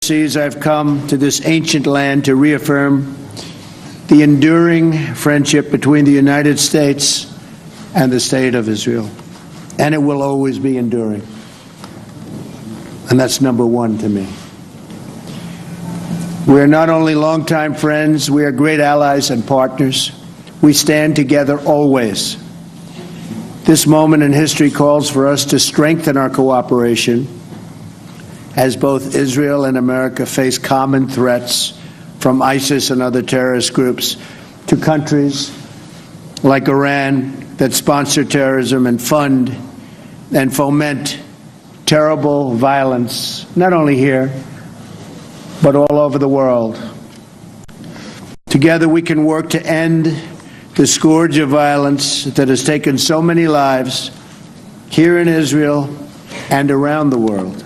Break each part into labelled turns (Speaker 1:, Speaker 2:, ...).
Speaker 1: overseas, I've come to this ancient land to reaffirm the enduring friendship between the United States and the State of Israel. And it will always be enduring. And that's number one to me. We are not only longtime friends, we are great allies and partners. We stand together always. This moment in history calls for us to strengthen our cooperation as both Israel and America face common threats from ISIS and other terrorist groups to countries like Iran that sponsor terrorism and fund and foment terrible violence, not only here, but all over the world. Together we can work to end the scourge of violence that has taken so many lives here in Israel and around the world.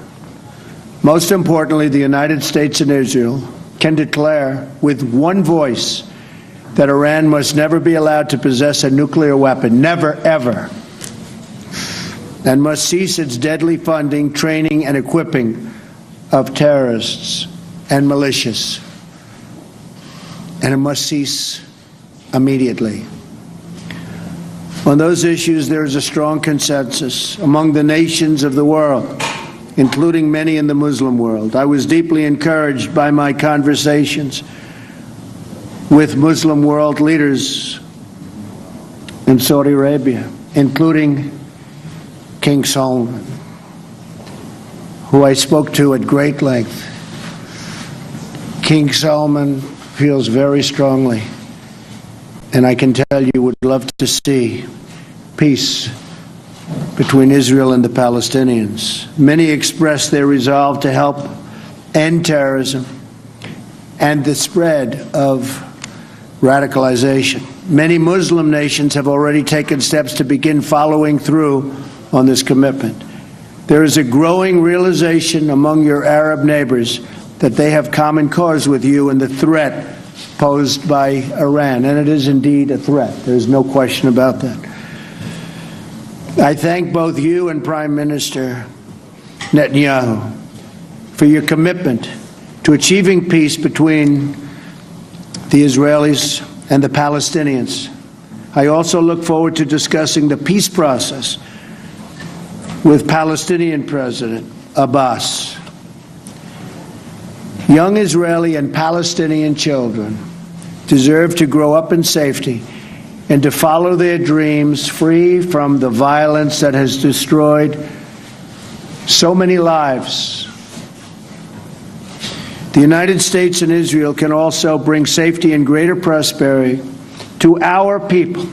Speaker 1: Most importantly, the United States and Israel can declare with one voice that Iran must never be allowed to possess a nuclear weapon, never, ever, and must cease its deadly funding, training, and equipping of terrorists and militias. And it must cease immediately. On those issues, there is a strong consensus among the nations of the world, including many in the Muslim world. I was deeply encouraged by my conversations with Muslim world leaders in Saudi Arabia, including King Salman, who I spoke to at great length. King Salman feels very strongly, and I can tell you would love to see peace between Israel and the Palestinians. Many expressed their resolve to help end terrorism and the spread of radicalization. Many Muslim nations have already taken steps to begin following through on this commitment. There is a growing realization among your Arab neighbors that they have common cause with you in the threat posed by Iran, and it is indeed a threat. There's no question about that. I thank both you and Prime Minister Netanyahu for your commitment to achieving peace between the Israelis and the Palestinians. I also look forward to discussing the peace process with Palestinian President Abbas. Young Israeli and Palestinian children deserve to grow up in safety and to follow their dreams free from the violence that has destroyed so many lives. The United States and Israel can also bring safety and greater prosperity to our people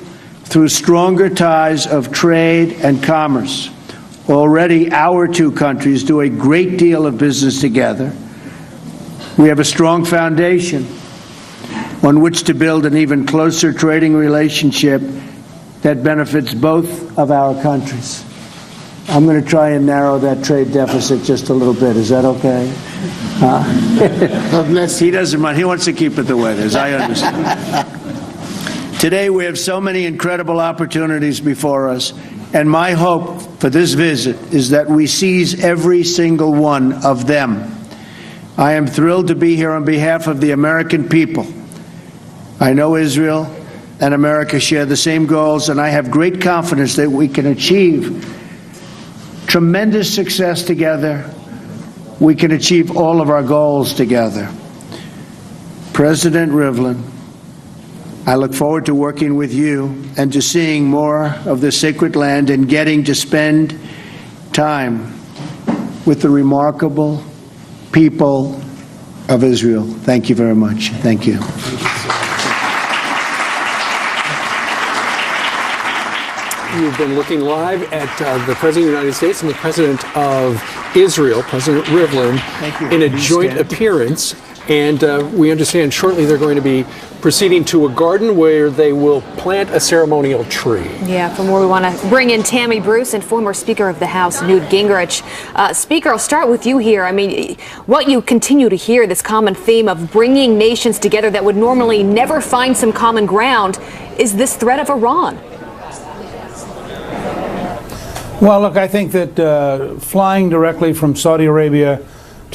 Speaker 1: through stronger ties of trade and commerce. Already, our two countries do a great deal of business together. We have a strong foundation on which to build an even closer trading relationship that benefits both of our countries. I'm going to try and narrow that trade deficit just a little bit. Is that okay? He doesn't mind. He wants to keep it the way it is. I understand. Today we have so many incredible opportunities before us, and my hope for this visit is that we seize every single one of them. I am thrilled to be here on behalf of the American people. I know Israel and America share the same goals, and I have great confidence that we can achieve tremendous success together. We can achieve all of our goals together. President Rivlin, I look forward to working with you and to seeing more of the sacred land and getting to spend time with the remarkable people of Israel. Thank you very much. Thank you.
Speaker 2: You've been looking live at the President of the United States and the President of Israel, President Rivlin, in a joint appearance. And we understand shortly they're going to be proceeding to a garden where they will plant a ceremonial tree.
Speaker 3: Yeah, from where we want to bring in Tammy Bruce and former Speaker of the House, Newt Gingrich. Speaker, I'll start with you here. I mean, what you continue to hear, this common theme of bringing nations together that would normally never find some common ground, is this threat of Iran.
Speaker 4: Well, look, I think that flying directly from Saudi Arabia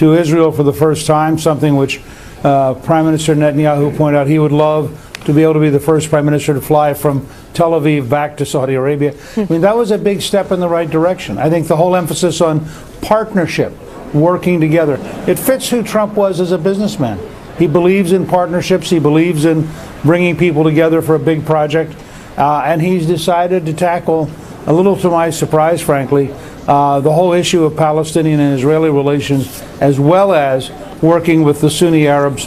Speaker 4: to Israel for the first time, something which Prime Minister Netanyahu pointed out he would love to be able to be the first prime minister to fly from Tel Aviv back to Saudi Arabia. I mean, that was a big step in the right direction. I think the whole emphasis on partnership, working together, it fits who Trump was as a businessman. He believes in partnerships. He believes in bringing people together for a big project. And he's decided to tackle, a little to my surprise, frankly, the whole issue of Palestinian and Israeli relations, as well as working with the Sunni Arabs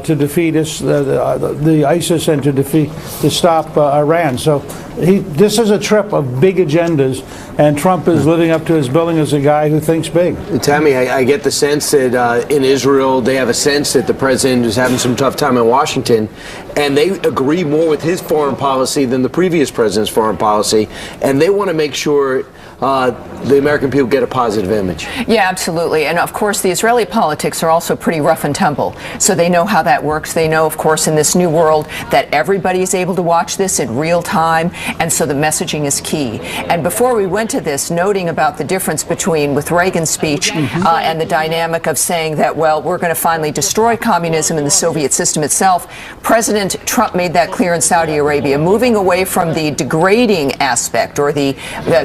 Speaker 4: to defeat the ISIS and to stop Iran. So this is a trip of big agendas, and Trump is living up to his billing as a guy who thinks big.
Speaker 5: Tammy, I get the sense that in Israel they have a sense that the president is having some tough time in Washington, and they agree more with his foreign policy than the previous president's foreign policy, and they want to make sure the American people get a positive image.
Speaker 6: Yeah, absolutely. And of course, the Israeli politics are also pretty rough and tumble. So they know how that works. They know, of course, in this new world that everybody is able to watch this in real time. And so the messaging is key. And before we went to this, noting about the difference between with Reagan's speech and the dynamic of saying that, well, we're going to finally destroy communism and the Soviet system itself, President Trump made that clear in Saudi Arabia, moving away from the degrading aspect or the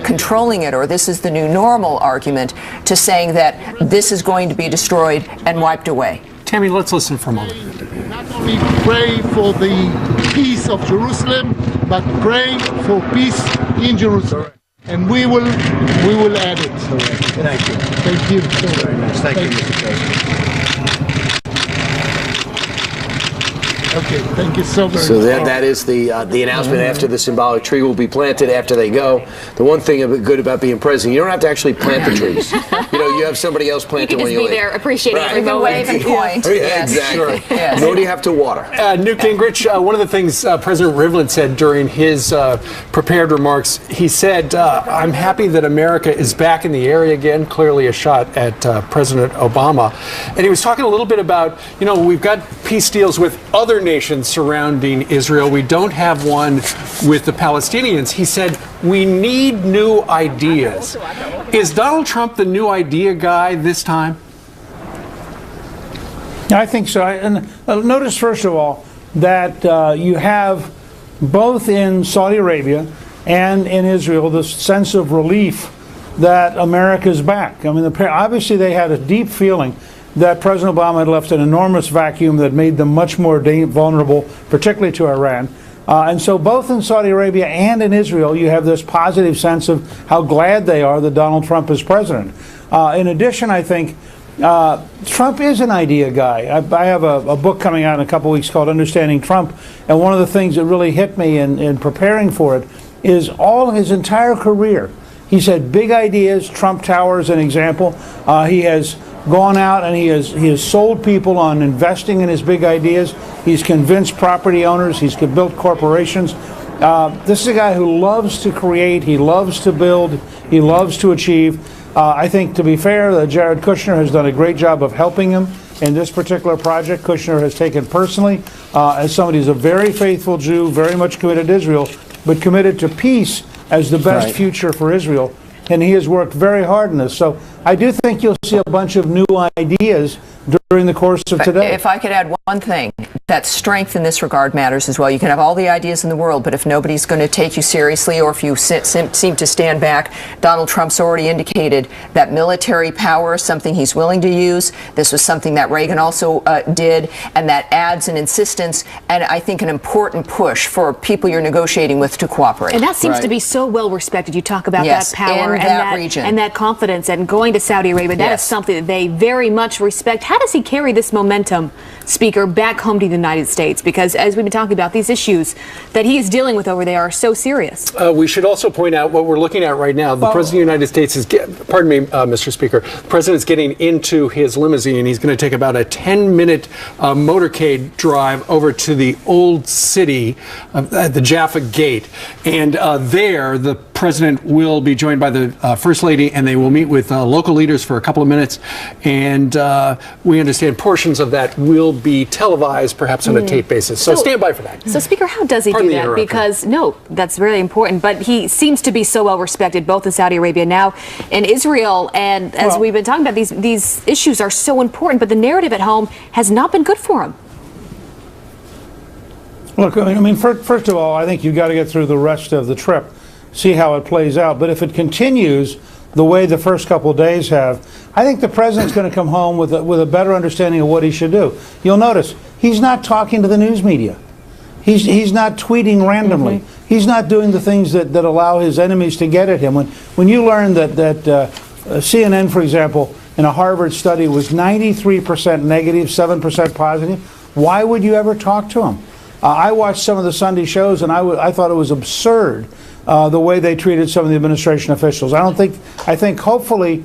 Speaker 6: controlling it, or this is the new normal argument, to saying that this is going to be destroyed and wiped away.
Speaker 2: Tammy, let's listen for a moment.
Speaker 7: Not only pray for the peace of Jerusalem, but pray for peace in Jerusalem. And we will add it.
Speaker 1: Thank you.
Speaker 7: Thank you.
Speaker 1: Very nice. Thank you, Mr. President.
Speaker 7: Okay, thank you so very much.
Speaker 5: So that is the announcement after the symbolic tree will be planted after they go. The one thing good about being president, you don't have to actually plant the trees. You have somebody else plant it when you leave.
Speaker 3: You can just be there appreciating every
Speaker 6: You can
Speaker 3: moment.
Speaker 6: wave and point.
Speaker 5: Yeah,
Speaker 6: Yes.
Speaker 5: exactly.
Speaker 6: Sure. Yes.
Speaker 5: Nor do you have to water.
Speaker 2: Newt Gingrich, one of the things President Rivlin said during his prepared remarks, he said, I'm happy that America is back in the area again, clearly a shot at President Obama. And he was talking a little bit about, we've got peace deals with other nations surrounding Israel. We don't have one with the Palestinians. He said, we need new ideas. Is Donald Trump the new idea guy this time?
Speaker 4: I think so. And notice, first of all, that you have both in Saudi Arabia and in Israel this sense of relief that America's back. I mean, obviously they had a deep feeling that President Obama had left an enormous vacuum that made them much more vulnerable, particularly to Iran. And so both in Saudi Arabia and in Israel, you have this positive sense of how glad they are that Donald Trump is president. In addition, I think Trump is an idea guy. I have a book coming out in a couple weeks called Understanding Trump, and one of the things that really hit me in preparing for it is all his entire career. He's had big ideas. Trump Tower is an example. He has gone out and he has sold people on investing in his big ideas. He's convinced property owners. He's built corporations. This is a guy who loves to create. He loves to build. He loves to achieve. I think, to be fair, Jared Kushner has done a great job of helping him in this particular project. Kushner has taken personally as somebody who's a very faithful Jew, very much committed to Israel, but committed to peace as the best future for Israel. And he has worked very hard in this. So I do think you'll see a bunch of new ideas during the course of today.
Speaker 6: If I could add one thing, that strength in this regard matters as well. You can have all the ideas in the world, but if nobody's going to take you seriously or if you seem to stand back, Donald Trump's already indicated that military power is something he's willing to use. This was something that Reagan also did, and that adds an insistence and I think an important push for people you're negotiating with to cooperate.
Speaker 3: And that seems to be so well respected. You talk about that power
Speaker 6: in that region
Speaker 3: and that confidence, and going to Saudi Arabia, that is something that they very much respect. How does he carry this momentum, Speaker, back home to the United States? Because as we've been talking about, these issues that he is dealing with over there are so serious.
Speaker 2: We should also point out what we're looking at right now. The President of the United States is, pardon me, Mr. Speaker, the President's getting into his limousine. He's going to take about a 10-minute motorcade drive over to the old city at the Jaffa Gate. And there, the president will be joined by the First Lady, and they will meet with local leaders for a couple of minutes. And we understand portions of that will be televised, perhaps on a tape basis. So stand by for that.
Speaker 3: So, Speaker, how does he
Speaker 2: Pardon
Speaker 3: do
Speaker 2: the
Speaker 3: that?
Speaker 2: interruption.
Speaker 3: Because, no, that's very important. But he seems to be so well respected, both in Saudi Arabia now and Israel. And as we've been talking about, these issues are so important. But the narrative at home has not been good for him.
Speaker 4: Look, I mean, first of all, I think you've got to get through the rest of the trip, see how it plays out. But if it continues the way the first couple of days have, I think the president's going to come home with a better understanding of what he should do. You'll notice he's not talking to the news media. He's not tweeting randomly. He's not doing the things that allow his enemies to get at him. When you learn that CNN, for example, in a Harvard study was 93% negative, 7% positive, why would you ever talk to him? I watched some of the Sunday shows, and I thought it was absurd the way they treated some of the administration officials. I think hopefully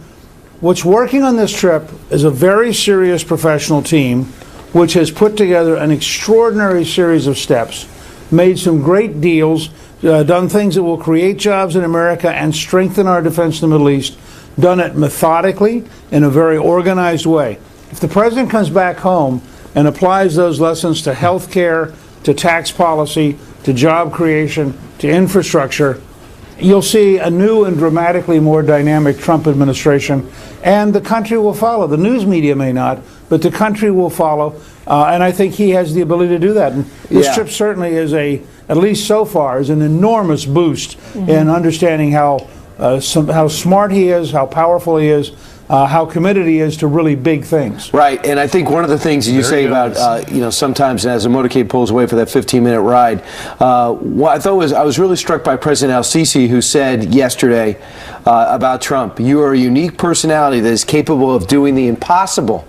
Speaker 4: what's working on this trip is a very serious professional team which has put together an extraordinary series of steps, made some great deals, done things that will create jobs in America and strengthen our defense in the Middle East, done it methodically in a very organized way. If the president comes back home and applies those lessons to health care, to tax policy, to job creation, to infrastructure, you'll see a new and dramatically more dynamic Trump administration, and the country will follow. The news media may not, but the country will follow, and I think he has the ability to do that. And this trip certainly is at least so far, is an enormous boost in understanding how smart he is, how powerful he is, how committed he is to really big things.
Speaker 5: Right, and I think one of the things that you say about, sometimes as a motorcade pulls away for that 15-minute ride, what I thought was, I was really struck by President al-Sisi, who said yesterday about Trump, "You are a unique personality that is capable of doing the impossible."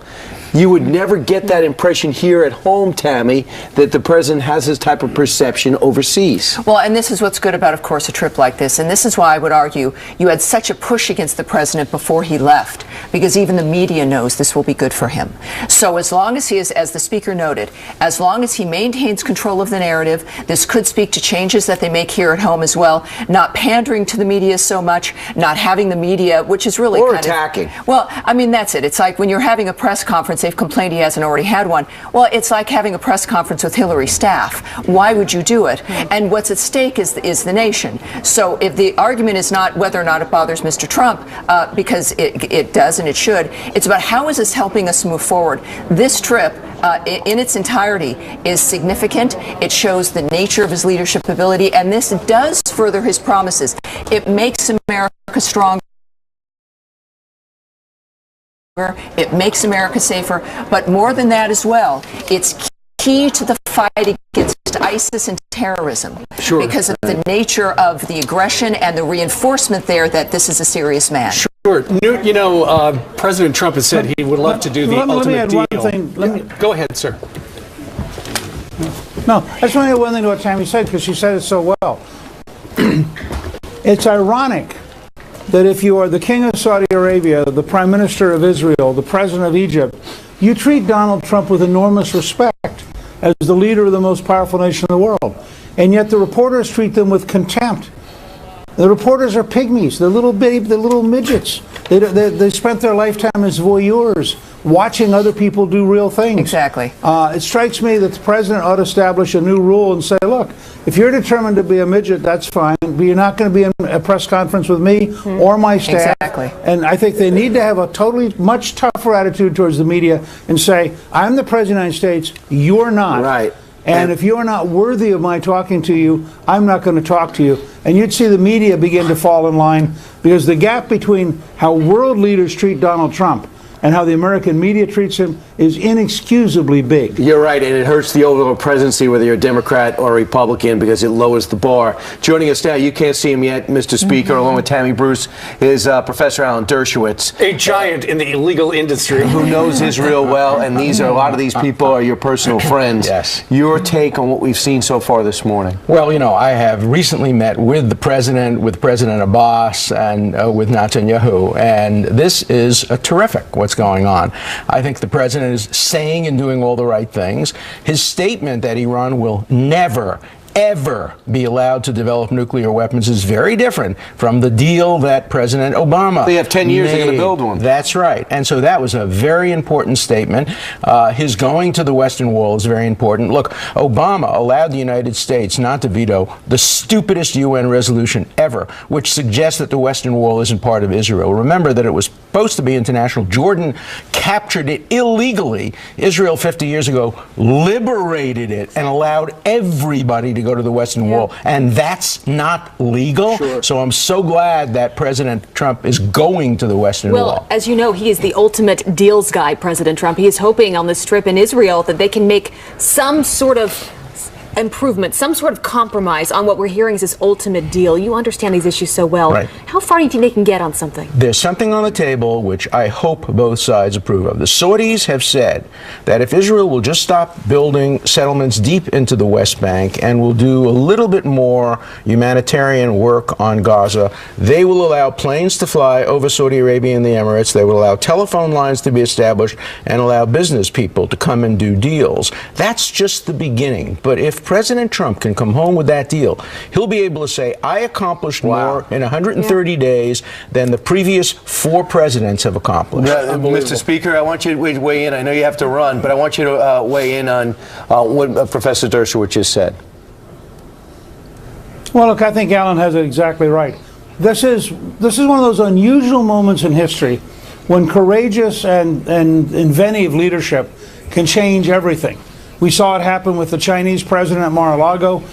Speaker 5: You would never get that impression here at home, Tammy, that the president has this type of perception overseas.
Speaker 6: Well, and this is what's good about, of course, a trip like this. And this is why I would argue you had such a push against the president before he left, because even the media knows this will be good for him. So as long as he is, as the speaker noted, as long as he maintains control of the narrative, this could speak to changes that they make here at home as well, not pandering to the media so much, not having the media, which is really
Speaker 5: or
Speaker 6: kind
Speaker 5: attacking.
Speaker 6: of... Well, I mean, that's it. It's like when you're having a press conference, they've complained he hasn't already had one. Well, it's like having a press conference with Hillary's staff. Why would you do it? And what's at stake is the nation. So if the argument is not whether or not it bothers Mr. Trump, because it does and it should, it's about how is this helping us move forward. This trip, in its entirety, is significant. It shows the nature of his leadership ability, and this does further his promises. It makes America stronger. It makes America safer, but more than that as well, it's key to the fight against ISIS and terrorism.
Speaker 2: Sure.
Speaker 6: Because of the nature of the aggression and the reinforcement there that this is a serious man.
Speaker 2: Sure. Newt, President Trump has said he would love to do the ultimate
Speaker 4: let me add
Speaker 2: deal.
Speaker 4: one thing.
Speaker 2: Go ahead, sir.
Speaker 4: No, I just want to add one thing to what Tammy said, because she said it so well. It's ironic that if you are the king of Saudi Arabia, the prime minister of Israel, the president of Egypt, you treat Donald Trump with enormous respect as the leader of the most powerful nation in the world. And yet the reporters treat them with contempt. The reporters are pygmies. They're little midgets. They spent their lifetime as voyeurs, watching other people do real things.
Speaker 6: Exactly.
Speaker 4: It strikes me that the president ought to establish a new rule and say, look, if you're determined to be a midget, that's fine, but you're not going to be in a press conference with me or my staff.
Speaker 6: Exactly.
Speaker 4: And I think they need to have a totally much tougher attitude towards the media and say, I'm the president of the United States, you're not.
Speaker 5: Right.
Speaker 4: And if you're not worthy of my talking to you, I'm not going to talk to you. And you'd see the media begin to fall in line, because the gap between how world leaders treat Donald Trump and how the American media treats him is inexcusably big.
Speaker 5: You're right, and it hurts the overall presidency, whether you're a Democrat or a Republican, because it lowers the bar. Joining us now, you can't see him yet, Mr. Speaker, along with Tammy Bruce, is Professor Alan Dershowitz.
Speaker 2: A giant in the legal industry.
Speaker 5: Who knows Israel well, and a lot of these people are your personal friends.
Speaker 8: Yes.
Speaker 5: Your take on what we've seen so far this morning?
Speaker 8: Well, I have recently met with the president, with President Abbas, and with Netanyahu, and this is terrific what's going on. I think the president is saying and doing all the right things. His statement that Iran will never, ever be allowed to develop nuclear weapons is very different from the deal that President Obama
Speaker 5: They have 10 years, they're going to
Speaker 8: made.
Speaker 5: build one.
Speaker 8: That's right. And so that was a very important statement. His going to the Western Wall is very important. Look, Obama allowed the United States not to veto the stupidest UN resolution ever, which suggests that the Western Wall isn't part of Israel. Remember that it was supposed to be international. Jordan captured it illegally. Israel 50 years ago liberated it and allowed everybody to go to the Western Wall, and that's not legal.
Speaker 2: Sure.
Speaker 8: So I'm so glad that President Trump is going to the Western Wall.
Speaker 3: Well, as you know, he is the ultimate deals guy, President Trump. He is hoping on this trip in Israel that they can make some sort of improvement, some sort of compromise on what we're hearing is this ultimate deal. You understand these issues so well.
Speaker 8: Right.
Speaker 3: How far do you think they can get on something?
Speaker 8: There's something on the table which I hope both sides approve of. The Saudis have said that if Israel will just stop building settlements deep into the West Bank and will do a little bit more humanitarian work on Gaza, they will allow planes to fly over Saudi Arabia and the Emirates. They will allow telephone lines to be established and allow business people to come and do deals. That's just the beginning. But if President Trump can come home with that deal, he'll be able to say, I accomplished more in 130 days than the previous 4 presidents have accomplished.
Speaker 5: Mr. Speaker, I want you to weigh in. I know you have to run, but I want you to weigh in on what Professor Dershowitz just said.
Speaker 4: Well, look, I think Alan has it exactly right. This is one of those unusual moments in history when courageous and inventive leadership can change everything. We saw it happen with the Chinese president at Mar-a-Lago.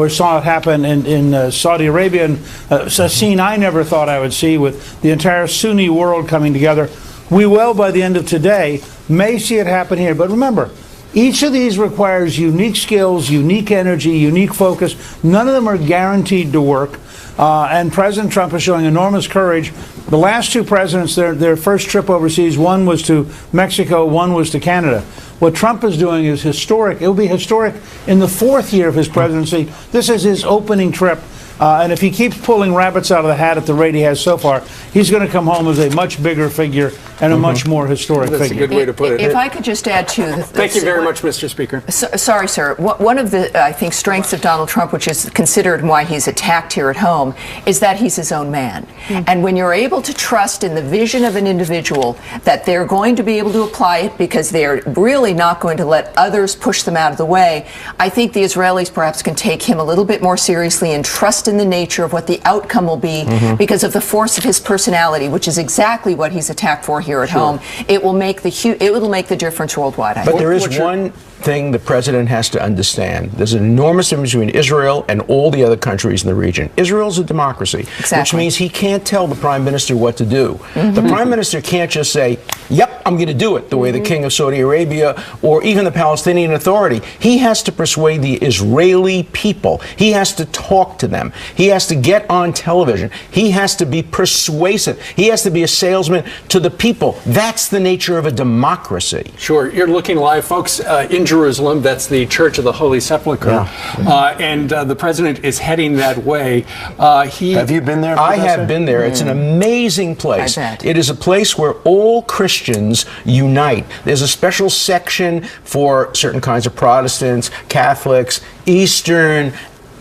Speaker 4: We saw it happen in Saudi Arabia, and a scene I never thought I would see with the entire Sunni world coming together. We will, by the end of today, may see it happen here. But remember, each of these requires unique skills, unique energy, unique focus. None of them are guaranteed to work. And President Trump is showing enormous courage. The last 2 presidents, their first trip overseas, one was to Mexico, one was to Canada. What Trump is doing is historic. It will be historic in the 4th year of his presidency. This is his opening trip. And if he keeps pulling rabbits out of the hat at the rate he has so far, he's going to come home as a much bigger figure and a much more historic
Speaker 2: That's
Speaker 4: figure.
Speaker 2: a good way to put it.
Speaker 6: If I could just add to
Speaker 2: Thank you very much, Mr. Speaker.
Speaker 6: Sorry, sir. One of the, I think, strengths of Donald Trump, which is considered why he's attacked here at home, is that he's his own man. And when you're able to trust in the vision of an individual that they're going to be able to apply it because they're really not going to let others push them out of the way, I think the Israelis perhaps can take him a little bit more seriously and trust in the nature of what the outcome will be because of the force of his personality, which is exactly what he's attacked for here at home. It will make the difference worldwide. I
Speaker 8: But
Speaker 6: think.
Speaker 8: there is one thing the president has to understand. There's an enormous difference between Israel and all the other countries in the region. Israel's a democracy, which means he can't tell the prime minister what to do. The prime minister can't just say, yep, I'm going to do it, the way the king of Saudi Arabia or even the Palestinian Authority. He has to persuade the Israeli people. He has to talk to them. He has to get on television. He has to be persuasive. He has to be a salesman to the people. That's the nature of a democracy.
Speaker 2: Sure. You're looking live, folks, in Jerusalem. That's the Church of the Holy Sepulchre. And the president is heading that way.
Speaker 5: Have you been there,
Speaker 8: I
Speaker 5: Professor?
Speaker 8: have been there. It's an amazing place.
Speaker 6: I bet.
Speaker 8: It is a place where all Christians unite. There's a special section for certain kinds of Protestants, Catholics, Eastern.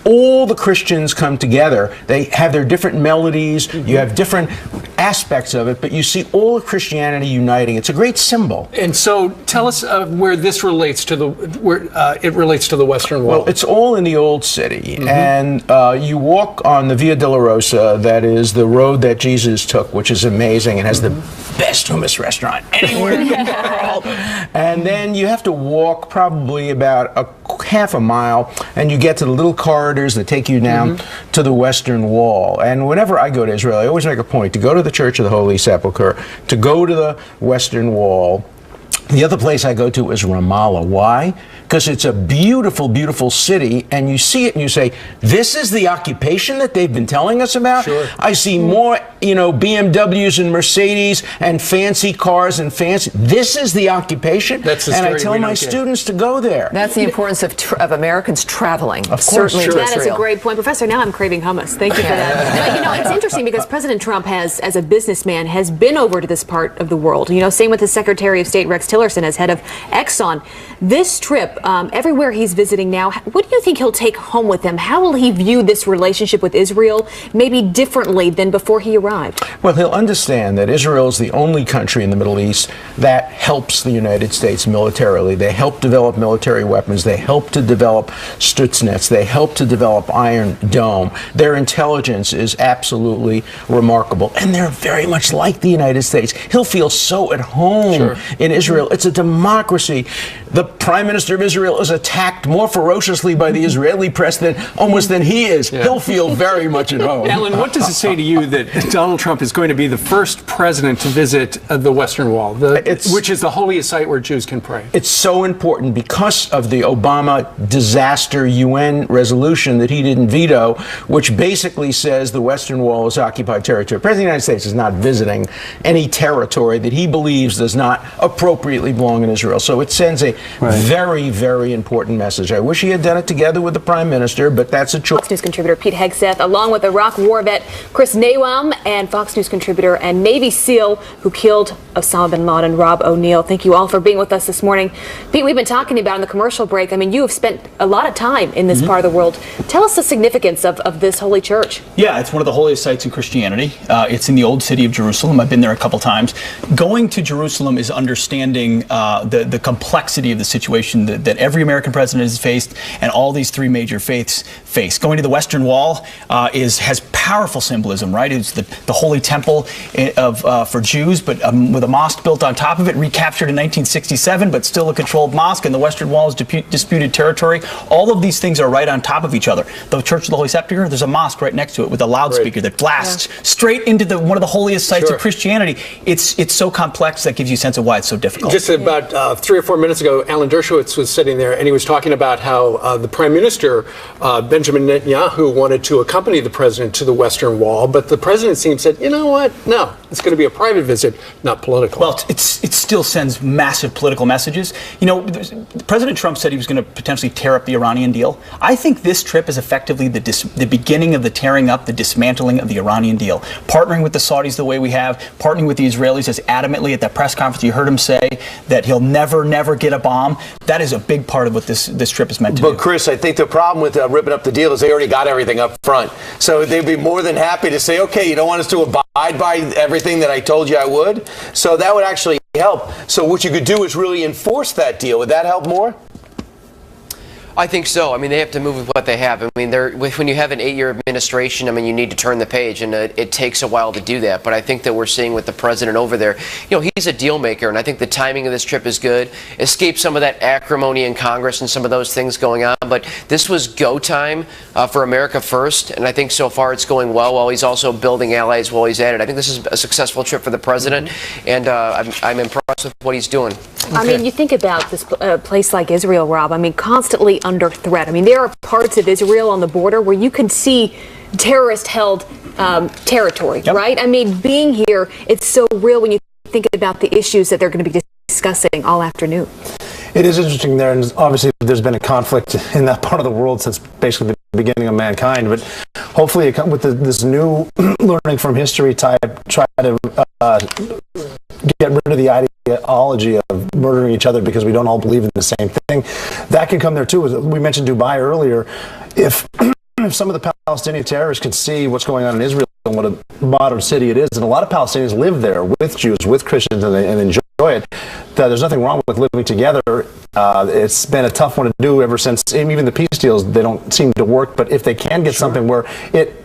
Speaker 8: All the Christians come together. They have their different melodies. You have different aspects of it, but you see all of Christianity uniting. It's a great symbol.
Speaker 2: And so, tell us where this relates to it relates to the Western Wall.
Speaker 8: Well, it's all in the old city, and you walk on the Via Dolorosa. That is the road that Jesus took, which is amazing and has the best hummus restaurant anywhere in the world. And then you have to walk probably about half a mile, and you get to the little corridors that take you down to the Western Wall. And whenever I go to Israel, I always make a point to go to the Church of the Holy Sepulchre, to go to the Western Wall. The other place I go to is Ramallah. Why? Because it's a beautiful, beautiful city, and you see it and you say, this is the occupation that they've been telling us about?
Speaker 2: Sure.
Speaker 8: I see more BMWs and Mercedes and fancy cars and fancy. This is the occupation.
Speaker 2: That's the
Speaker 8: and I
Speaker 2: story
Speaker 8: tell
Speaker 2: we
Speaker 8: my
Speaker 2: don't get.
Speaker 8: students to go there.
Speaker 6: That's the importance of Americans traveling.
Speaker 8: Of course,
Speaker 6: certainly
Speaker 8: sure.
Speaker 6: to
Speaker 3: That is a
Speaker 6: Israel.
Speaker 3: great point. Professor, now I'm craving hummus. Thank you for that. But, it's interesting because President Trump has, as a businessman, has been over to this part of the world. Same with his Secretary of State, Rex Tillerson, as head of Exxon. This trip, everywhere he's visiting now, what do you think he'll take home with him? How will he view this relationship with Israel maybe differently than before he arrived?
Speaker 8: Well, he'll understand that Israel is the only country in the Middle East that helps the United States militarily. They help develop military weapons. They help to develop Stuxnets. They help to develop Iron Dome. Their intelligence is absolutely remarkable. And they're very much like the United States. He'll feel so at home in Israel. It's a democracy. The Prime Minister of Israel is attacked more ferociously by the Israeli press than he is.
Speaker 2: Yeah.
Speaker 8: He'll feel very much at home.
Speaker 2: Alan, what does it say to you that Donald Trump is going to be the first president to visit the Western Wall, which is the holiest site where Jews can pray?
Speaker 8: It's so important because of the Obama disaster UN resolution that he didn't veto, which basically says the Western Wall is occupied territory. The President of the United States is not visiting any territory that he believes does not appropriately belong in Israel. So it sends a very, very important message. I wish he had done it together with the Prime Minister, but that's a choice.
Speaker 3: Fox News contributor Pete Hegseth, along with Iraq war vet Chris Nawam, and Fox News contributor and Navy SEAL who killed Osama bin Laden, Rob O'Neill. Thank you all for being with us this morning. Pete, we've been talking about in the commercial break, you have spent a lot of time in this part of the world. Tell us the significance of this holy church.
Speaker 9: Yeah, it's one of the holiest sites in Christianity. It's in the old city of Jerusalem. I've been there a couple times. Going to Jerusalem is understanding the complexity of the situation that every American president has faced and all these three major faiths face. Going to the Western Wall has powerful symbolism, right? It's the holy temple for Jews, but with a mosque built on top of it, recaptured in 1967, but still a controlled mosque, and the Western Wall is disputed territory. All of these things are right on top of each other. The Church of the Holy Sepulchre, there's a mosque right next to it with a loudspeaker that blasts straight into one of the holiest sites of Christianity. It's so complex that gives you a sense of why it's so difficult.
Speaker 2: Just about 3 or 4 minutes ago, Alan Dershowitz was sitting there and he was talking about how the Prime Minister, Benjamin Netanyahu, wanted to accompany the president to the Western Wall, but the presidency said, you know what? No, it's going to be a private visit, not political.
Speaker 9: Well, it still sends massive political messages. President Trump said he was going to potentially tear up the Iranian deal. I think this trip is effectively the beginning of the tearing up, the dismantling of the Iranian deal. Partnering with the Saudis the way we have, partnering with the Israelis as adamantly at that press conference. You heard him say that he'll never get a bomb. That is a big part of what this trip is meant to do.
Speaker 5: But Chris, I think the problem with ripping up the deal is they already got everything up front. So they'd be more than happy to say, okay, you don't want us to abide by everything that I told you I would. So that would actually help. So what you could do is really enforce that deal. Would that help more?
Speaker 10: I think so. They have to move with what they have. When you have an 8-year administration, you need to turn the page, and it takes a while to do that. But I think that we're seeing with the president over there, he's a deal maker, and I think the timing of this trip is good. Escape some of that acrimony in Congress and some of those things going on. But this was go time for America first, and I think so far it's going well. While he's also building allies while he's at it. I think this is a successful trip for the president, and I'm impressed with what he's doing.
Speaker 3: You think about this place like Israel, Rob. Constantly under threat. There are parts of Israel on the border where you can see terrorist-held territory, right? Being here, it's so real when you think about the issues that they're going to be discussing all afternoon.
Speaker 11: It is interesting there, and obviously there's been a conflict in that part of the world since basically the beginning of mankind, but hopefully with this new learning from history type, try to get rid of the ideology of murdering each other because we don't all believe in the same thing. That can come there too. As we mentioned Dubai earlier. If some of the Palestinian terrorists can see what's going on in Israel and what a modern city it is, and a lot of Palestinians live there with Jews, with Christians, and enjoy it, there's nothing wrong with living together. It's been a tough one to do ever since, even the peace deals, they don't seem to work, but if they can get something where it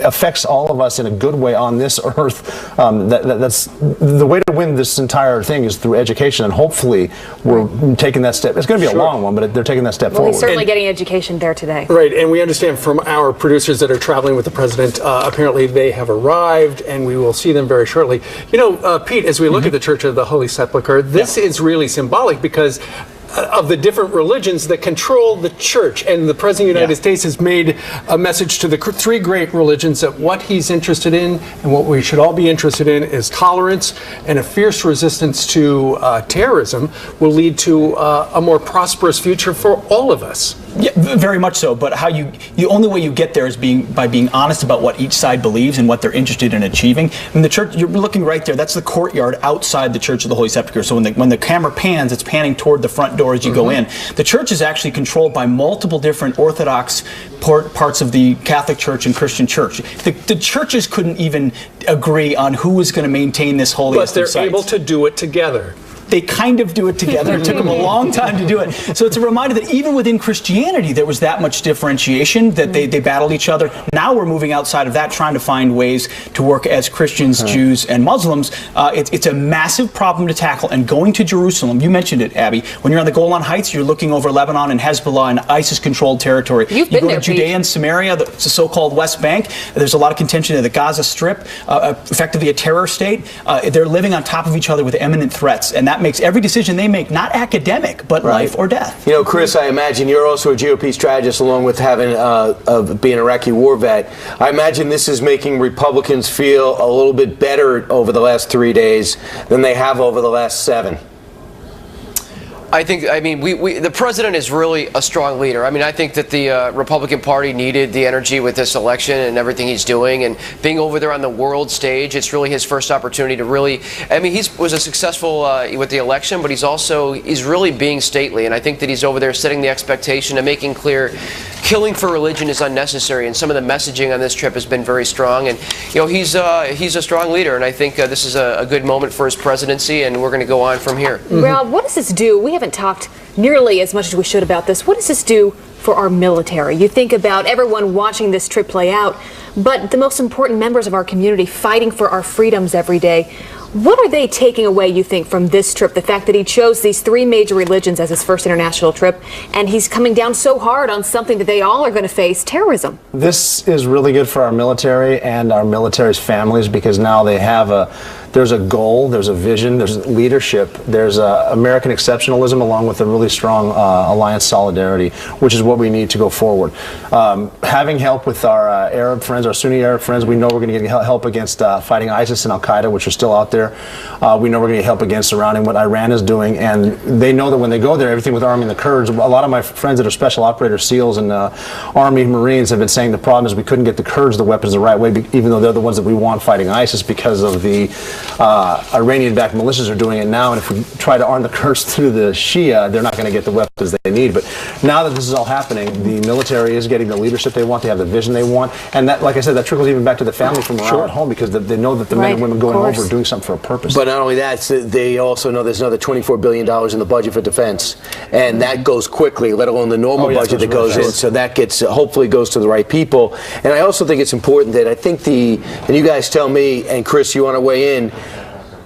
Speaker 11: affects all of us in a good way on this earth, that's the way to win this entire thing is through education, and hopefully we're taking that step. It's going to be a long one, but they're taking that step forward.
Speaker 3: He's certainly getting education there today.
Speaker 2: Right, and we understand from our producers that are traveling with the president, apparently they have arrived, and we will see them very shortly. Pete, as we look at the Church of the Holy Sepulchre, this is really symbolic because of the different religions that control the church. And the President of the United States has made a message to the three great religions that what he's interested in and what we should all be interested in is tolerance, and a fierce resistance to terrorism will lead to a more prosperous future for all of us.
Speaker 9: Yeah, very much so. But the only way you get there is by being honest about what each side believes and what they're interested in achieving. And the church, you're looking right there, that's the courtyard outside the Church of the Holy Sepulchre. So when the camera pans, it's panning toward the front door as you go in. The church is actually controlled by multiple different Orthodox parts of the Catholic Church and Christian Church. The churches couldn't even agree on who was going to maintain this holiest
Speaker 2: But
Speaker 9: of
Speaker 2: they're
Speaker 9: sites.
Speaker 2: able to do it together.
Speaker 9: They kind of do it together. It took them a long time to do it. So it's a reminder that even within Christianity, there was that much differentiation, that they battled each other. Now we're moving outside of that, trying to find ways to work as Christians, Jews, and Muslims. It's a massive problem to tackle. And going to Jerusalem, you mentioned it, Abby, when you're on the Golan Heights, you're looking over Lebanon and Hezbollah and ISIS-controlled territory.
Speaker 3: You've
Speaker 9: you
Speaker 3: been
Speaker 9: go
Speaker 3: there,
Speaker 9: to Judea and Samaria, the so-called West Bank, there's a lot of contention in the Gaza Strip, effectively a terror state. They're living on top of each other with imminent threats. And that makes every decision they make not academic, but life or death.
Speaker 5: You know, Chris, I imagine you're also a GOP strategist along with having being an Iraqi war vet. I imagine this is making Republicans feel a little bit better over the last 3 days than they have over the last 7.
Speaker 10: I mean, the president is really a strong leader. I mean, I think that the Republican Party needed the energy with this election and everything he's doing, and being over there on the world stage, it's really his first opportunity to really, I mean, he was a successful with the election, but he's really being stately, and I think that he's over there setting the expectation and making clear killing for religion is unnecessary, and some of the messaging on this trip has been very strong, and you know, he's a strong leader, and I think this is a good moment for his presidency, and we're going to go on from here.
Speaker 3: Well, what does this do? We haven't talked nearly as much as we should about this. What does this do for our military? You think about everyone watching this trip play out, but the most important members of our community fighting for our freedoms every day. What are they taking away, you think, from this trip? The fact that he chose these three major religions as his first international trip, and he's coming down so hard on something that they all are going to face, terrorism.
Speaker 11: This is really good for our military and our military's families, because now they have there's a goal, there's a vision, there's leadership, there's American exceptionalism along with a really strong alliance solidarity, which is what we need to go forward. Having help with our Arab friends, our Sunni Arab friends, we know we're going to get help against fighting ISIS and Al-Qaeda, which are still out there. We know we're going to get help against surrounding what Iran is doing, and they know that when they go there, everything with arming the Kurds, a lot of my friends that are special operators, SEALs, and Army Marines have been saying the problem is we couldn't get the Kurds the weapons the right way, even though they're the ones that we want fighting ISIS, because of the Iranian-backed militias are doing it now, and if we try to arm the Kurds through the Shia, they're not going to get the weapons they need. But now that this is all happening, the military is getting the leadership they want, they have the vision they want, and that, like I said, that trickles even back to the family from around at home, because they know that the men and women going over are doing something for a purpose.
Speaker 5: But not only that, they also know there's another $24 billion in the budget for defense, and that goes quickly, let alone the normal budget that goes in. So that gets hopefully goes to the right people. And I also think it's important that I think and you guys tell me, and Chris, you want to weigh in,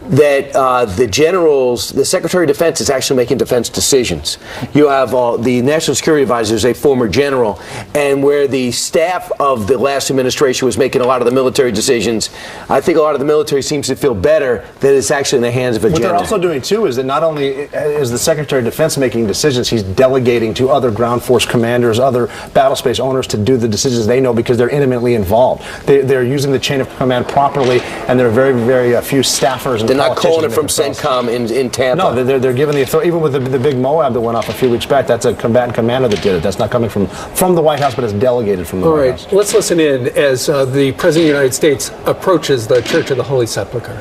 Speaker 5: that the generals, the Secretary of Defense is actually making defense decisions. You have the National Security Advisor is a former general, and where the staff of the last administration was making a lot of the military decisions, I think a lot of the military seems to feel better that it's actually in the hands of a general.
Speaker 11: What they're also doing, too, is that not only is the Secretary of Defense making decisions, he's delegating to other ground force commanders, other battle space owners to do the decisions they know, because they're intimately involved. They're using the chain of command properly, and there are very, very few staffers and
Speaker 5: they're not calling it from CENTCOM in Tampa.
Speaker 11: No, they're given the authority. Even with the big Moab that went off a few weeks back, that's a combatant commander that did it. That's not coming from the White House, but it's delegated from the White House.
Speaker 2: All right, let's listen in as the President of the United States approaches the Church of the Holy Sepulchre.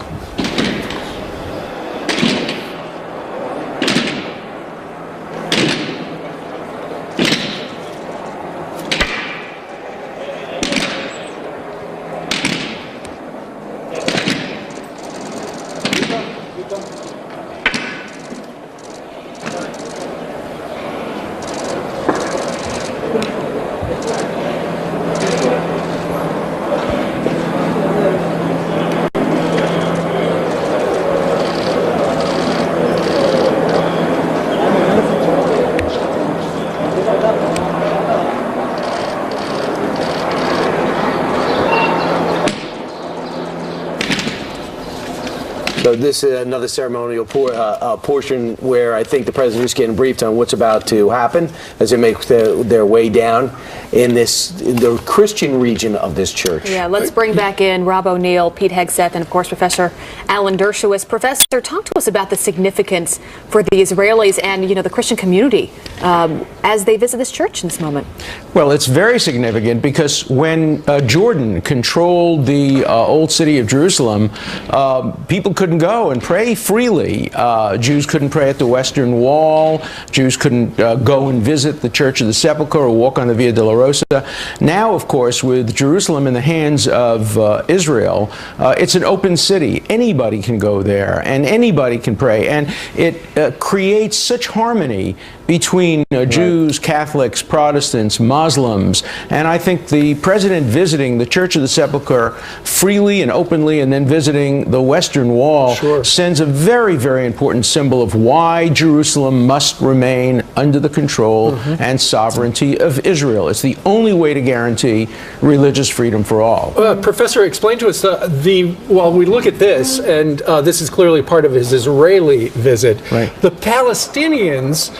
Speaker 5: So this is another ceremonial portion where I think the president is getting briefed on what's about to happen as they make their way down in the Christian region of this church.
Speaker 3: Yeah, let's bring back in Rob O'Neill, Pete Hegseth, and of course Professor Alan Dershowitz. Professor, talk to us about the significance for the Israelis and the Christian community as they visit this church in this moment.
Speaker 8: Well, it's very significant because when Jordan controlled the old city of Jerusalem, people couldn't go and pray freely. Jews couldn't pray at the Western Wall. Jews couldn't go and visit the Church of the Sepulchre or walk on the Via Dolorosa. Now, of course, with Jerusalem in the hands of Israel, it's an open city. Anybody can go there and anybody can pray. And it creates such harmony between Jews, Catholics, Protestants, Muslims. And I think the president visiting the Church of the Sepulchre freely and openly and then visiting the Western Wall sends a very, very important symbol of why Jerusalem must remain under the control and sovereignty of Israel. It's the only way to guarantee religious freedom for all.
Speaker 2: Professor, explain to us while we look at this, and this is clearly part of his Israeli visit, the Palestinians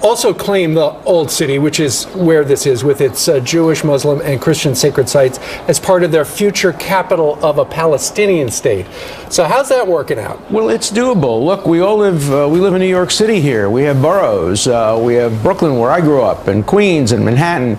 Speaker 2: also claim the Old City, which is where this is, with its Jewish, Muslim, and Christian sacred sites, as part of their future capital of a Palestinian state. So how's that working out?
Speaker 8: Well, it's doable. Look, we live in New York City here. We have boroughs. We have Brooklyn, where I grew up, and Queens and Manhattan.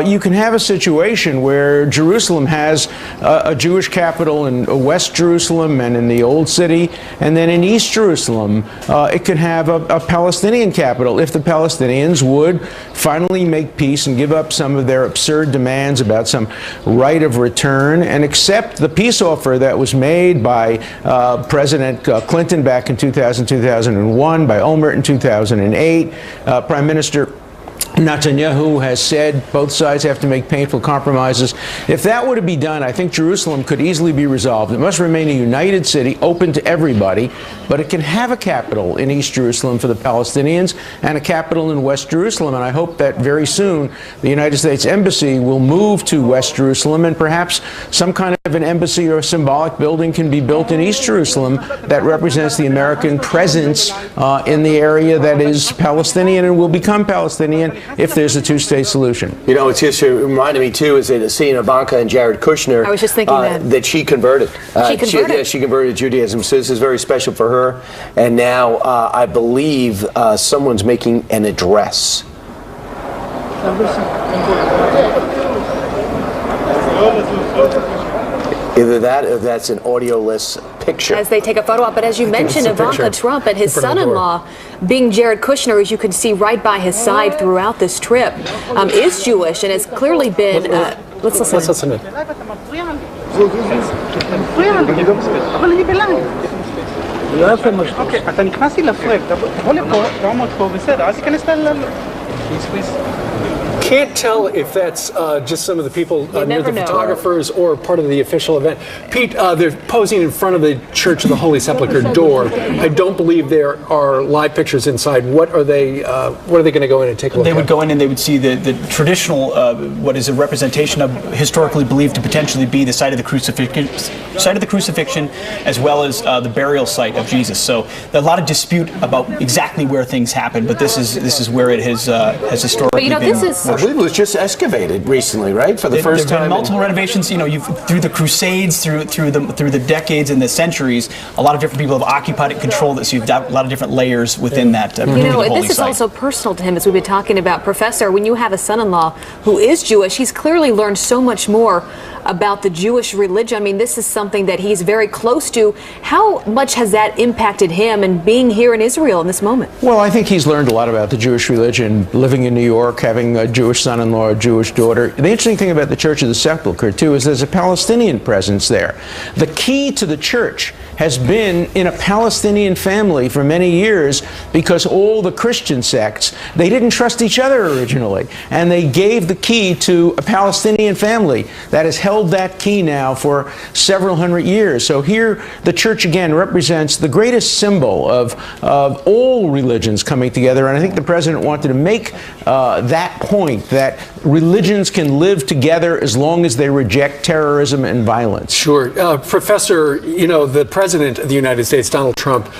Speaker 8: You can have a situation where Jerusalem has a Jewish capital in West Jerusalem and in the Old City, and then in East Jerusalem, it could have a Palestinian capital if the Palestinians would finally make peace and give up some of their absurd demands about some right of return and accept the peace offer that was made by President Clinton back in 2001, by Olmert in 2008. Prime Minister Netanyahu has said both sides have to make painful compromises. If that were to be done, I think Jerusalem could easily be resolved. It must remain a united city, open to everybody, but it can have a capital in East Jerusalem for the Palestinians and a capital in West Jerusalem. And I hope that very soon the United States Embassy will move to West Jerusalem, and perhaps some kind of an embassy or a symbolic building can be built in East Jerusalem that represents the American presence in the area that is Palestinian and will become Palestinian if there's a two-state solution.
Speaker 5: You know, it's just reminded me too is that seeing Ivanka and Jared Kushner.
Speaker 3: I was just thinking
Speaker 5: that she converted.
Speaker 3: She converted.
Speaker 5: She converted to Judaism. So this is very special for her. And now I believe someone's making an address. Either that or that's an audioless picture.
Speaker 3: As they take a photo up, but as you mentioned, Ivanka Trump and his son-in-law, being Jared Kushner, as you can see right by his side throughout this trip, is Jewish and has clearly been. Let's listen.
Speaker 2: Let's listen in.
Speaker 12: אתה נכנס לי לפרק, תבוא לפה, תעמוד פה, בסדר, אז תיכנס please.
Speaker 2: Can't tell if that's just some of the people near the photographers or part of the official event. Pete, they're posing in front of the Church of the Holy Sepulchre door. I don't believe there are live pictures inside. What are they going to go in and take a look at?
Speaker 9: They would go in and they would see the traditional, what is a representation of historically believed to potentially be the site of the crucifixion, as well as the burial site of Jesus. So there's a lot of dispute about exactly where things happened, but this is where it has historically been.
Speaker 5: I believe it was just excavated recently, right? For the first time.
Speaker 9: Been multiple renovations. You know, through the Crusades, through the decades and the centuries, a lot of different people have occupied it, controlled it. So you've got a lot of different layers within that.
Speaker 3: This is also personal to him, as we've been talking about, Professor. When you have a son-in-law who is Jewish, he's clearly learned so much more about the Jewish religion. I mean, this is something that he's very close to. How much has that impacted him and being here in Israel in this moment?
Speaker 8: Well, I think he's learned a lot about the Jewish religion, living in New York, having a Jewish son-in-law, a Jewish daughter. The interesting thing about the Church of the Sepulchre, too, is there's a Palestinian presence there. The key to the church has been in a Palestinian family for many years because all the Christian sects, they didn't trust each other originally, and they gave the key to a Palestinian family that has held that key now for several hundred years. So here the church again represents the greatest symbol of all religions coming together, and I think the president wanted to make that point point that religions can live together as long as they reject terrorism and violence.
Speaker 2: Sure. Professor, you know, the President of the United States, Donald Trump,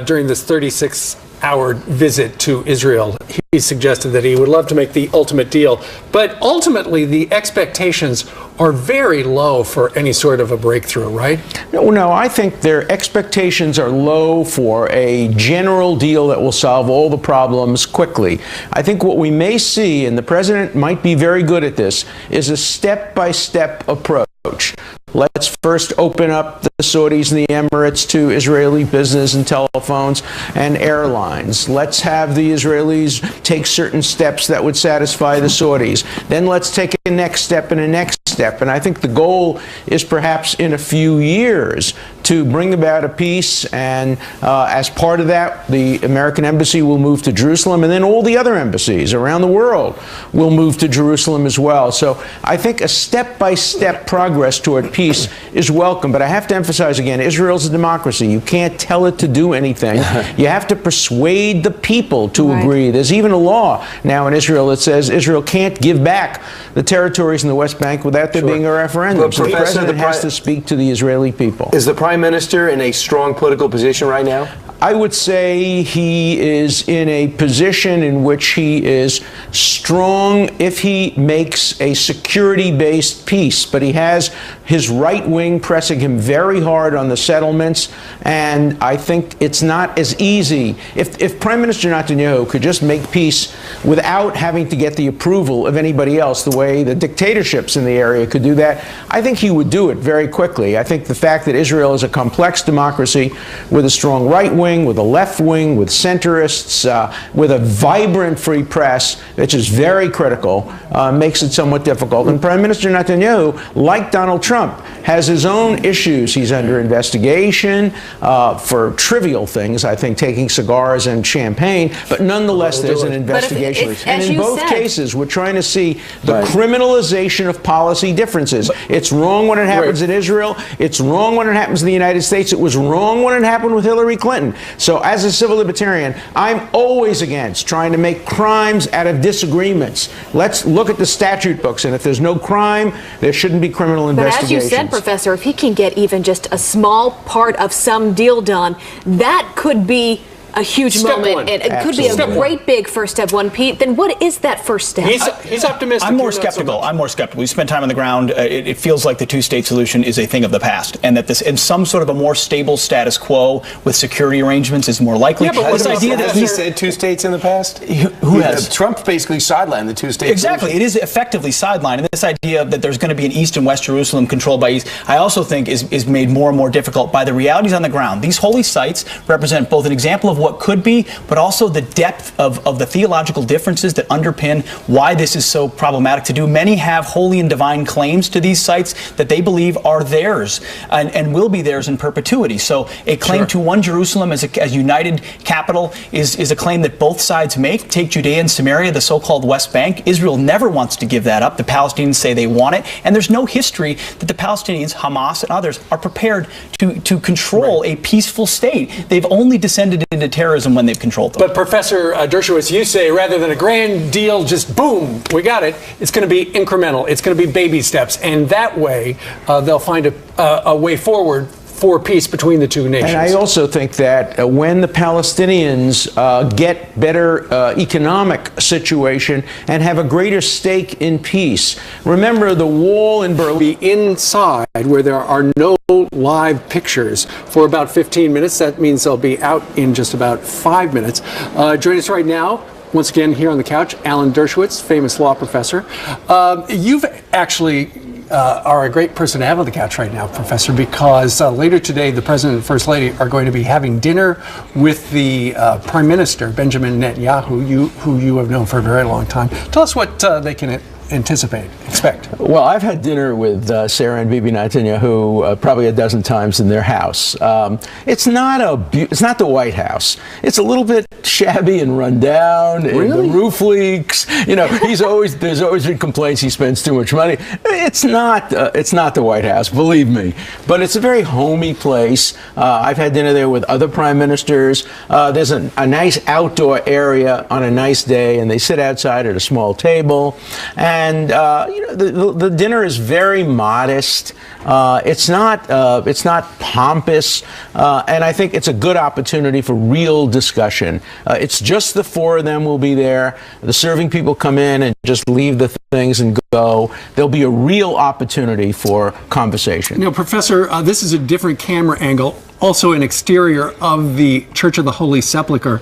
Speaker 2: during this 36-hour visit to Israel, he suggested that he would love to make the ultimate deal. But ultimately, the expectations are very low for any sort of a breakthrough, right?
Speaker 8: No, I think their expectations are low for a general deal that will solve all the problems quickly. I think what we may see, and the President might be very good at this, is a step-by-step approach. Let's first open up the Saudis and the Emirates to Israeli business and telephones and airlines. Let's have the Israelis take certain steps that would satisfy the Saudis. Then let's take a next step and a next step. And I think the goal is perhaps in a few years to bring about a peace, and as part of that, the American embassy will move to Jerusalem, and then all the other embassies around the world will move to Jerusalem as well. So I think a step-by-step progress toward peace is welcome, but I have to emphasize again, Israel's a democracy. You can't tell it to do anything. You have to persuade the people to agree. There's even a law now in Israel that says Israel can't give back the territories in the West Bank without there being a referendum.
Speaker 5: But
Speaker 8: So the
Speaker 5: Professor,
Speaker 8: President has to speak to the Israeli people.
Speaker 5: Is the Prime Minister in a strong political position right now?
Speaker 8: I would say he is in a position in which he is strong if he makes a security-based peace, but he has his right wing pressing him very hard on the settlements, and I think it's not as easy. If Prime Minister Netanyahu could just make peace without having to get the approval of anybody else, the way the dictatorships in the area could do that, I think he would do it very quickly. I think the fact that Israel is a complex democracy with a strong right wing, with a left wing, with centrists, with a vibrant free press, which is very critical, makes it somewhat difficult. And Prime Minister Netanyahu, like Donald Trump, has his own issues. He's under investigation for trivial things, I think, taking cigars and champagne, but nonetheless there's an investigation. And in both cases, we're trying to see the criminalization of policy differences. It's wrong when it happens in Israel. It's wrong when it happens in the United States. It was wrong when it happened with Hillary Clinton. So as a civil libertarian, I'm always against trying to make crimes out of disagreements. Let's look at the statute books, and if there's no crime, there shouldn't be criminal investigations.
Speaker 3: But as you said, Professor, if he can get even just a small part of some deal done, that could be a huge moment. And it could be a great big first step, Pete. Then what is that first step?
Speaker 2: He's optimistic.
Speaker 9: I'm more skeptical. I'm more skeptical. We spent time on the ground. It feels like the two-state solution is a thing of the past, and that this, in some sort of a more stable status quo with security arrangements, is more likely.
Speaker 5: Yeah, but
Speaker 9: this idea that
Speaker 5: he said two states in the past.
Speaker 9: Who has?
Speaker 5: Trump basically sidelined the two-state
Speaker 9: Exactly.
Speaker 5: solution.
Speaker 9: It is effectively sidelined, and this idea that there's going to be an East and West Jerusalem controlled by East, I also think is made more and more difficult by the realities on the ground. These holy sites represent both an example of what could be, but also the depth of the theological differences that underpin why this is so problematic to do. Many have holy and divine claims to these sites that they believe are theirs and will be theirs in perpetuity. So a claim to one Jerusalem as a united capital is a claim that both sides make. Take Judea and Samaria, the so-called West Bank. Israel never wants to give that up. The Palestinians say they want it, and there's no history that the Palestinians, Hamas, and others are prepared to control a peaceful state. They've only descended into terrorism when they've controlled them.
Speaker 2: But Professor Dershowitz, you say rather than a grand deal, just boom, we got it, it's going to be incremental. It's going to be baby steps. And that way, they'll find a way forward for peace between the two nations.
Speaker 8: And I also think that when the Palestinians get better economic situation and have a greater stake in peace, remember the wall in Berlin.
Speaker 2: Be inside where there are no live pictures for about 15 minutes. That means they'll be out in just about 5 minutes. Join us right now. Once again, here on the couch, Alan Dershowitz, famous law professor. You've actually are a great person to have on the couch right now, Professor, because later today, the President and First Lady are going to be having dinner with the Prime Minister, Benjamin Netanyahu, who you have known for a very long time. Tell us what they can expect?
Speaker 8: Well, I've had dinner with Sarah and Bibi Netanyahu probably a dozen times in their house. It's not the White House. It's a little bit shabby and run down.
Speaker 2: Really?
Speaker 8: And the roof leaks. You know, there's always been complaints he spends too much money. It's not the White House, believe me. But it's a very homey place. I've had dinner there with other prime ministers. There's a nice outdoor area on a nice day, and they sit outside at a small table. And the dinner is very modest. It's not pompous, and I think it's a good opportunity for real discussion. It's just the four of them will be there. The serving people come in and just leave the things and go. There'll be a real opportunity for conversation.
Speaker 2: You know, Professor, this is a different camera angle. Also an exterior of the Church of the Holy Sepulchre.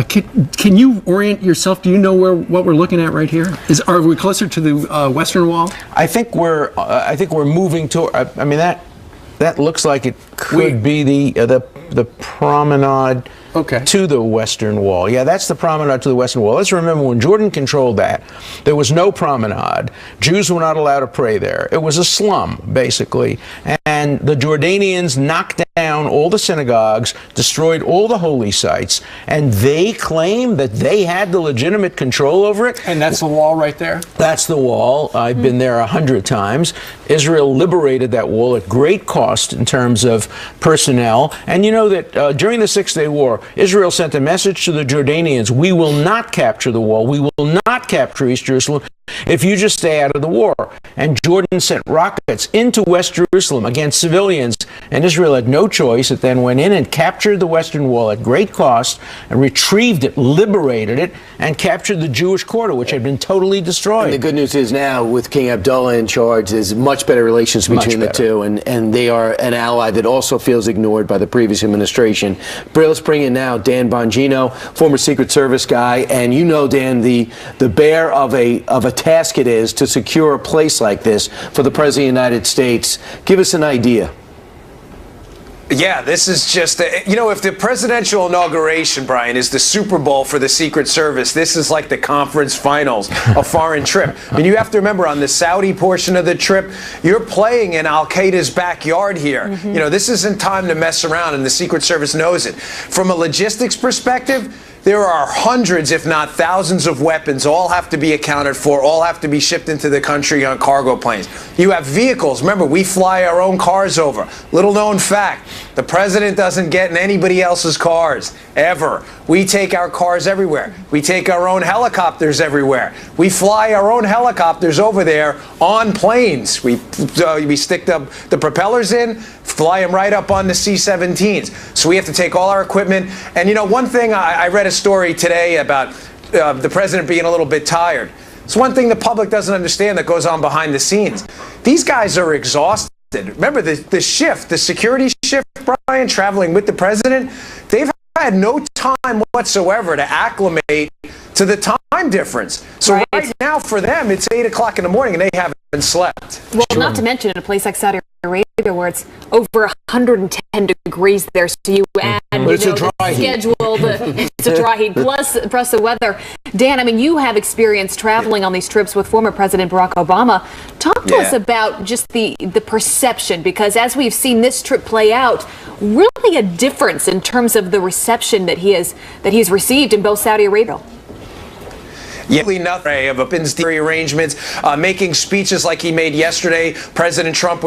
Speaker 2: Can you orient yourself? Do you know what we're looking at right here? Are we closer to the Western Wall?
Speaker 8: I think we're moving toward. I mean, that looks like it could be the promenade.
Speaker 2: Okay.
Speaker 8: To the Western Wall. Yeah, that's the promenade to the Western Wall. Let's remember, when Jordan controlled that, there was no promenade. Jews were not allowed to pray there. It was a slum, basically. And the Jordanians knocked down all the synagogues, destroyed all the holy sites, and they claim that they had the legitimate control over it.
Speaker 2: And that's the wall right there?
Speaker 8: That's the wall. I've been there 100 times. Israel liberated that wall at great cost in terms of personnel. And you know that during the Six-Day War, Israel sent a message to the Jordanians: we will not capture the wall. We will not capture East Jerusalem if you just stay out of the war. And Jordan sent rockets into West Jerusalem against civilians, and Israel had no choice. It then went in and captured the Western Wall at great cost, and retrieved it, liberated it, and captured the Jewish quarter, which had been totally destroyed.
Speaker 5: And the good news is now, with King Abdullah in charge, there's much better relations between the two, and they are an ally that also feels ignored by the previous administration. But let's bring in now Dan Bongino, former Secret Service guy, and you know, Dan, the bear of a task it is to secure a place like this for the President of the United States. Give us an idea.
Speaker 13: Yeah, this is just, if the presidential inauguration, Brian, is the Super Bowl for the Secret Service, this is like the conference finals, a foreign trip. I mean, you have to remember, on the Saudi portion of the trip, you're playing in Al-Qaeda's backyard here. You know, this isn't time to mess around, and the Secret Service knows it. From a logistics perspective, there are hundreds, if not thousands, of weapons. All have to be accounted for. All have to be shipped into the country on cargo planes. You have vehicles. Remember, we fly our own cars over. Little known fact, the president doesn't get in anybody else's cars, ever. We take our cars everywhere. We take our own helicopters everywhere. We fly our own helicopters over there on planes. We stick the propellers in, fly them right up on the C-17s. So we have to take all our equipment. And, you know, one thing, I read a story today about the president being a little bit tired. It's one thing the public doesn't understand that goes on behind the scenes. These guys are exhausted. Remember, the shift, the security shift, Brian, traveling with the president, they've had no time whatsoever to acclimate to the time difference. So right now for them, it's 8 o'clock in the morning and they haven't slept.
Speaker 3: Well, not to mention in a place like Saudi Arabia where it's over 110 degrees there, so you add the schedule, it's a dry heat, plus the weather. Dan, I mean, you have experience traveling on these trips with former President Barack Obama. Talk to us about just the perception, because as we've seen this trip play out, really a difference in terms of the reception that he's received in both Saudi Arabia.
Speaker 13: Nothing of opens the arrangements, making speeches like he made yesterday. President Trump